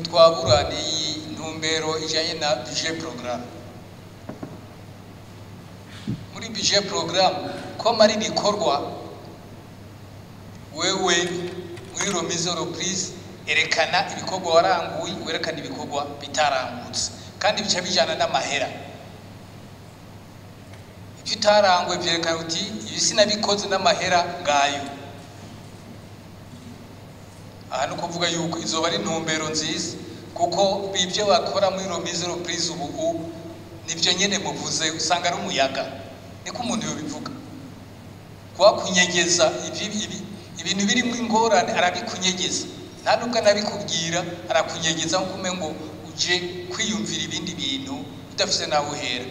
twabura ni ntumbero ijanye na budget programme. Muri budget programme ko mari bikorwa wewe muri remise reprise erekana ibikorwa waranguye, werekana ibikorwa bitarangutse kandi bica bijana n'amahera. Ibyo utaranguye byerekana uti ibi sinabikoze n'amahera ngayo. Aha no kuvuga yuko izoba ari ntumbero nziza kuko bibyo bakora muri remise reprise ubu nivyo nyene muvuze usanga ari umuyaga. Niko umuntu yobivuga. Kwa kunyegeza ibintu biri mu ingorane arabikunyegeza. Nta nubwo nabikubwira arakunyegeza nkuko umengo uje kwiyumvira ibindi bintu udafise nawe hera.